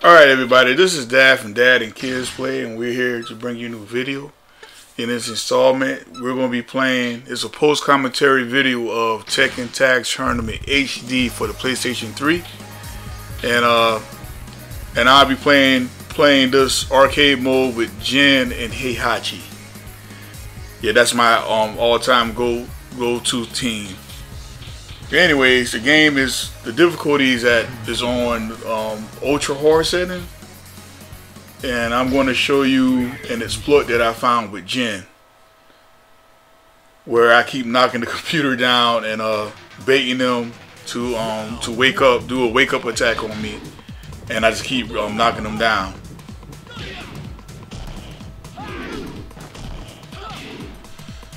Alright everybody, this is Dad from Dad and Kids Play, and we're here to bring you a new video. In this installment, we're going to be playing, it's a post-commentary video of Tekken Tag Tournament HD for the PlayStation 3. And I'll be playing this arcade mode with Jin and Heihachi. Yeah, that's my all-time go-to team. Anyways, the game is, the difficulty is on ultra hard setting, and I'm going to show you an exploit that I found with Jin, where I keep knocking the computer down and baiting them to wake up, do a wake up attack on me, and I just keep knocking them down.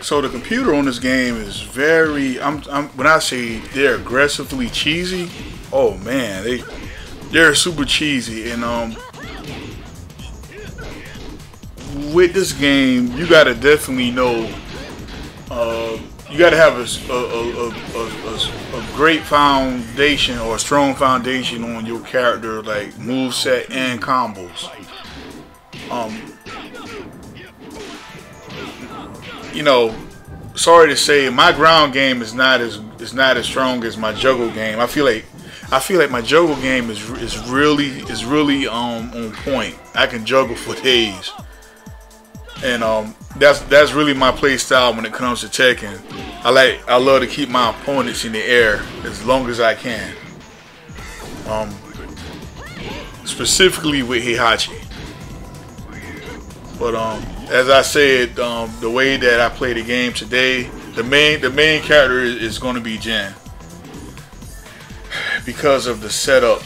So the computer on this game is very, when I say they're aggressively cheesy, oh man, they're super cheesy. And with this game, you gotta definitely know, you gotta have a great foundation or a strong foundation on your character, like moveset and combos. You know, sorry to say, my ground game is not as strong as my juggle game. I feel like my juggle game is really on point. I can juggle for days, and that's really my play style when it comes to Tekken. I love to keep my opponents in the air as long as I can. Specifically with Heihachi. But as I said, the way that I play the game today, the main character is going to be Jin, because of the setup.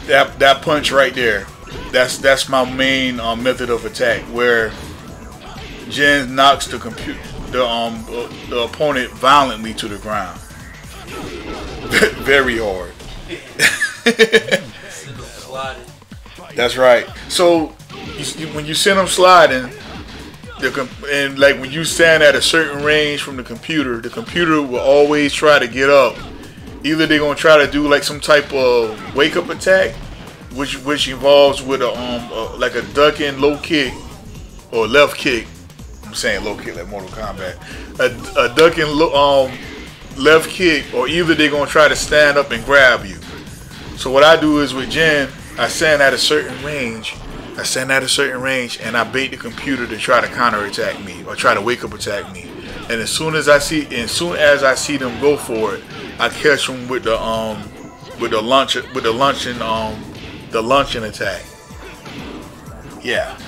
That punch right there, that's my main method of attack, where Jin knocks the opponent violently to the ground, very hard. That's right. So when you send them sliding, and like when you stand at a certain range from the computer will always try to get up. Either they're gonna try to do like some type of wake up attack, which involves with like a ducking low kick or left kick. I'm saying low kick like Mortal Kombat. A ducking left kick, or either they're gonna try to stand up and grab you. So what I do is with Jin, I stand at a certain range. And I bait the computer to try to counterattack me or try to wake up attack me. And as soon as I see them go for it, I catch them with the luncheon attack. Yeah.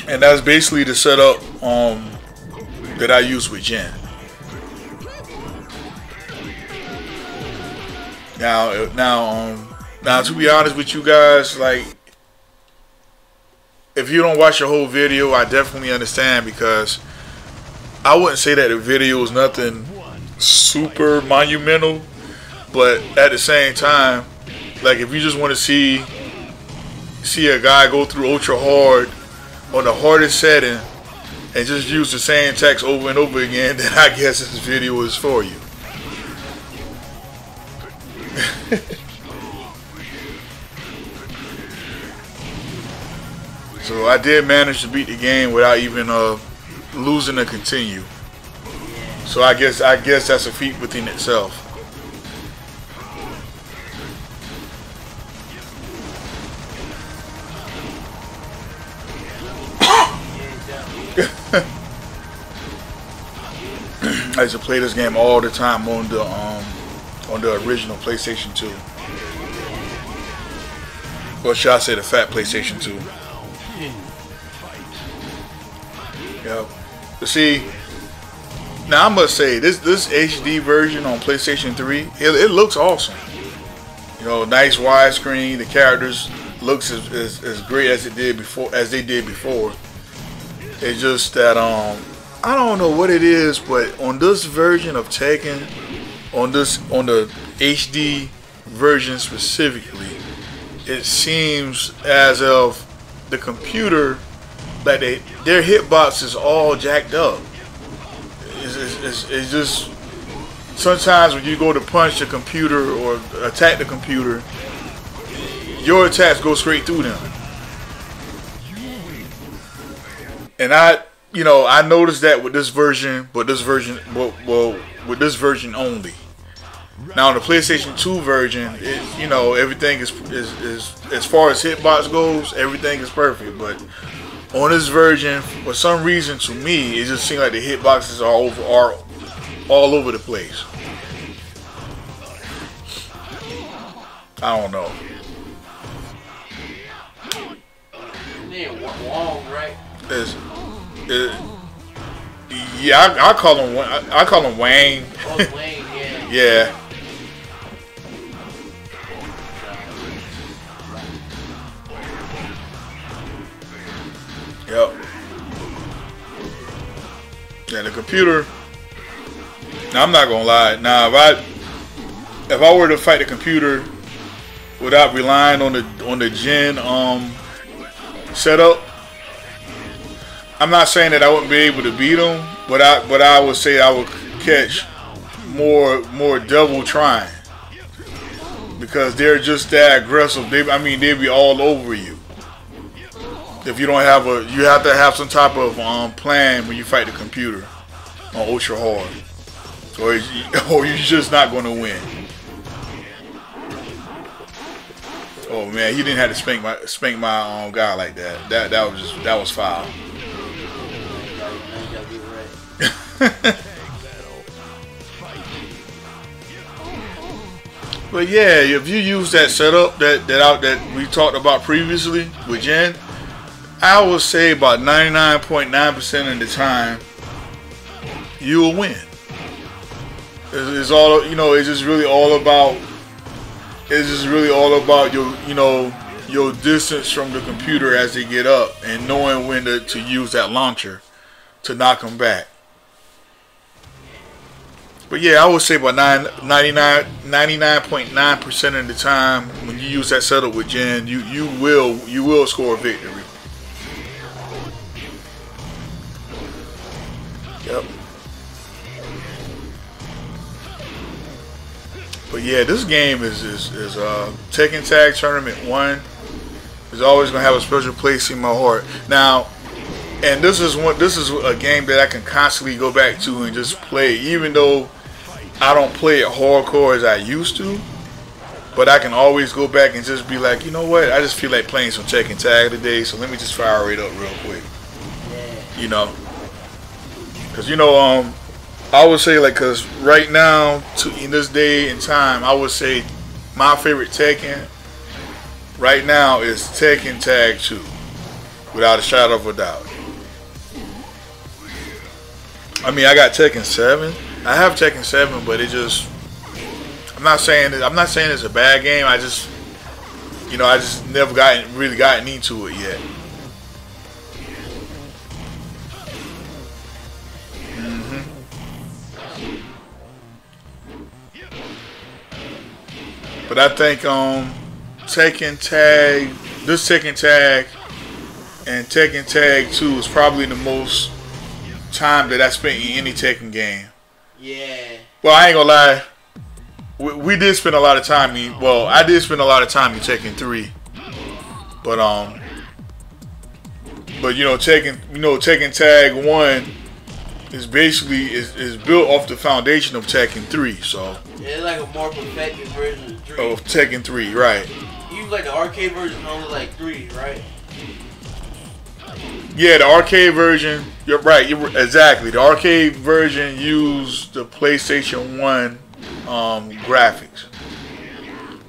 And that's basically the setup that I use with Jin. Now, to be honest with you guys, like, if you don't watch the whole video, I definitely understand, because I wouldn't say that the video is nothing super monumental, but at the same time, like, if you just want to see a guy go through ultra hard on the hardest setting and just use the same text over and over again, then I guess this video is for you. So I did manage to beat the game without even losing a continue. So I guess that's a feat within itself. I used to play this game all the time on the original PlayStation 2. Or should I say the fat PlayStation 2? Yep. But see, now I must say this HD version on PlayStation 3, it looks awesome. You know, nice widescreen. The characters looks as great as they did before. It's just that I don't know what it is, but on this version of Tekken, on the HD version specifically, it seems as if the computer, like their hitbox is all jacked up. It's just sometimes when you go to punch the computer or attack the computer, your attacks go straight through them. And I noticed that with this version, but this version, well, with this version only. Now, the PlayStation 2 version, everything is as far as hitbox goes, everything is perfect. But on this version, for some reason, to me, it just seems like the hitboxes are all over the place. I don't know. Wong, right? Yeah, I call him Wayne. Oh, Wayne, yeah. Yeah. Yep. Yeah, the computer. Now, I'm not gonna lie. Now, if I were to fight the computer without relying on the gen setup, I'm not saying that I wouldn't be able to beat them, but I would say I would catch more double trying, because they're just that aggressive. They'd be all over you. If you don't have you have to have some type of plan when you fight the computer on ultra hard, or you're just not going to win. Oh man, he didn't have to spank my guy like that. That was foul. But yeah, if you use that setup that we talked about previously with Jen, I would say about 99.9% of the time you will win. It's all It's just really all about. It's just really all about your distance from the computer as they get up, and knowing when to use that launcher to knock them back. But yeah, I would say about 99.9% of the time when you use that setup with Jen, you will score a victory. Yep. But yeah, this game is Tekken Tag Tournament 1 is always gonna have a special place in my heart. Now, and this is a game that I can constantly go back to and just play, even though I don't play it hardcore as I used to. But I can always go back and just be like, you know what? I just feel like playing some Tekken Tag today, so let me just fire it up real quick. Because I would say, like, because right now, in this day and time, I would say my favorite Tekken right now is Tekken Tag 2, without a shadow of a doubt. I mean, I got Tekken 7. I have Tekken 7, but it just, I'm not saying it's a bad game. I just never really gotten into it yet. But I think Tekken Tag, this Tekken Tag and Tekken Tag 2 is probably the most time that I spent in any Tekken game. Yeah. Well, I ain't gonna lie. We did spend a lot of time I did spend a lot of time in Tekken 3. But Tekken Tag 1 is basically is built off the foundation of Tekken 3, so yeah, it's like a more perfected version of 3. Of Tekken 3, right. You like the arcade version only like 3, right? Yeah, the arcade version, you're right, exactly. The arcade version used the PlayStation 1 graphics.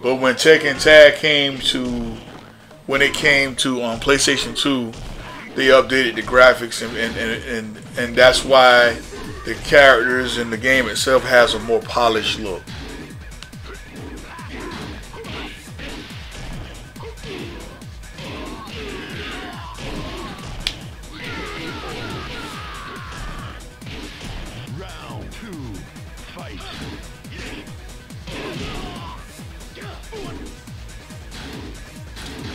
But when Tekken Tag came to PlayStation 2, they updated the graphics, and that's why the characters and the game itself has a more polished look. Round 2, fight.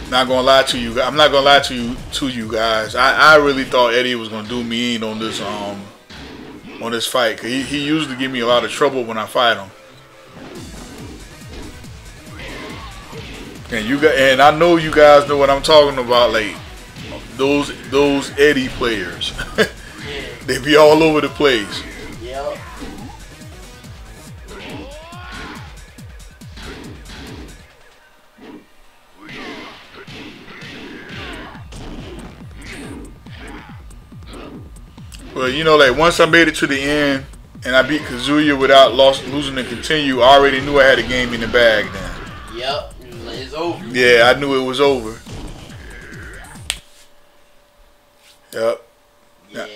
Not gonna lie to you. I'm not gonna lie to you guys. I really thought Eddie was gonna do me in on this on this fight. 'Cause he usually give me a lot of trouble when I fight him. And I know you guys know what I'm talking about, like those Eddie players. They be all over the place. Yep. Well, you know, like once I made it to the end and I beat Kazuya without losing to continue, I already knew I had a game in the bag then. Yep. It's over. Yeah, I knew it was over. Yep. Yeah.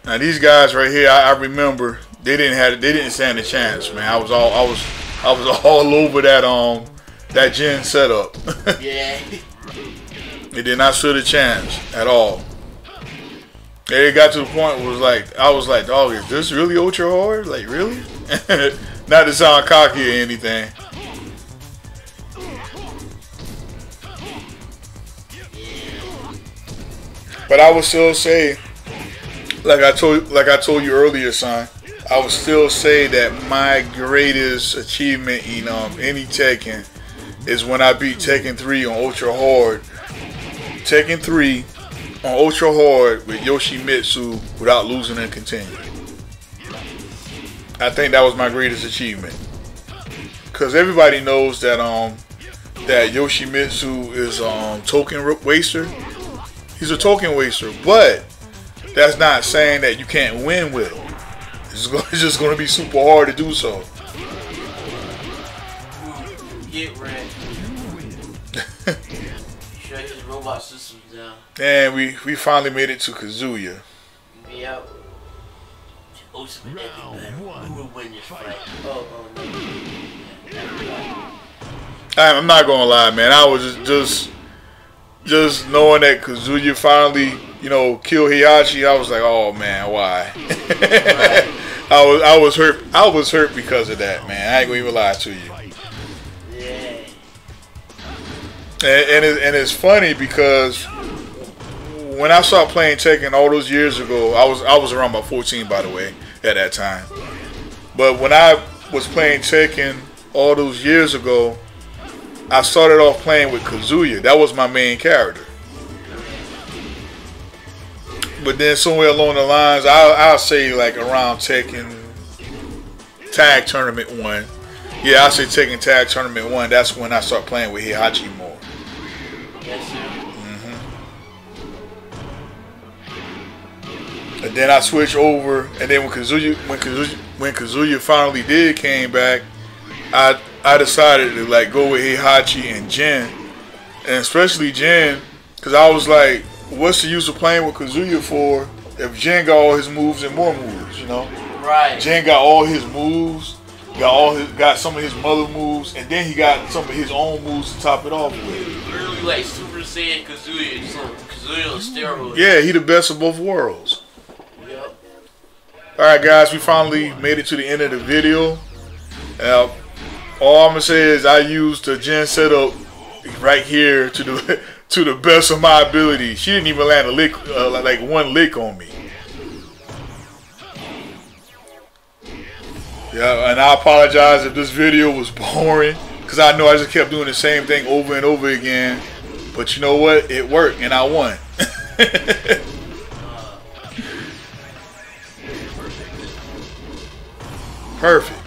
Now these guys right here, I remember they didn't stand a chance, man. I was all over that Jin setup. Yeah. They did not stand a chance at all. And it got to the point where I was like, dog, is this really ultra hard? Like, really? Not to sound cocky or anything. But I would still say, like I told you earlier, son, I would still say that my greatest achievement in any Tekken is when I beat Tekken 3 on Ultra Hard. Tekken 3 on Ultra Hard with Yoshimitsu without losing and continue. I think that was my greatest achievement. Cause everybody knows that that Yoshimitsu is token waster. He's a token waster, but that's not saying that you can't win with him. It's just going to be super hard to do so. Get ready. Shut his robot systems down. And we finally made it to Kazuya. Yep. Ultimate epic battle. Who will win this fight? Oh no. I'm not gonna lie, man. I was just knowing that Kazuya finally, you know, killed Heihachi. I was like, oh man, why? Right. I was hurt. I was hurt because of that, man. I ain't gonna even lie to you. Yeah. And it's funny because when I started playing Tekken all those years ago, I was around about 14, by the way, at that time. But when I was playing Tekken all those years ago, I started off playing with Kazuya. That was my main character. But then somewhere along the lines, I'll say like around Tekken Tag Tournament 1. Yeah, I'll say Tekken Tag Tournament 1. That's when I start playing with Heihachi more. Yes, sir. And then I switched over, and then when Kazuya finally came back, I decided to like go with Heihachi and Jin, and especially Jin, because I was like, what's the use of playing with Kazuya for if Jin got all his moves and more moves, you know? Right. Jin got all his moves, got some of his mother moves, and then he got some of his own moves to top it off with. Literally like Super Saiyan Kazuya, Kazuya on steroids. Yeah, he the best of both worlds. Yep. Alright guys, we finally made it to the end of the video. All I'm gonna say is I used the Jin setup right here to the best of my ability. She didn't even land a lick, like one lick on me. Yeah, and I apologize if this video was boring, because I know I just kept doing the same thing over and over again. But you know what? It worked, and I won. Perfect.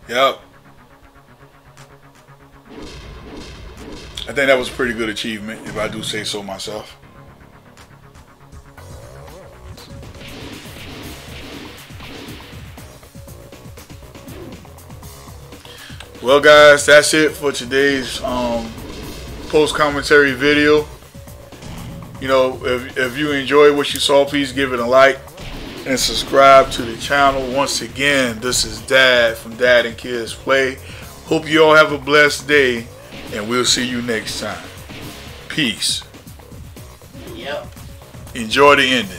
Yep. I think that was a pretty good achievement, if I do say so myself. Well guys, that's it for today's post commentary video. You know, if you enjoyed what you saw, please give it a like and subscribe to the channel. Once again, this is Dad from Dad and Kids Play. Hope you all have a blessed day, and we'll see you next time. Peace. Yep. Enjoy the ending.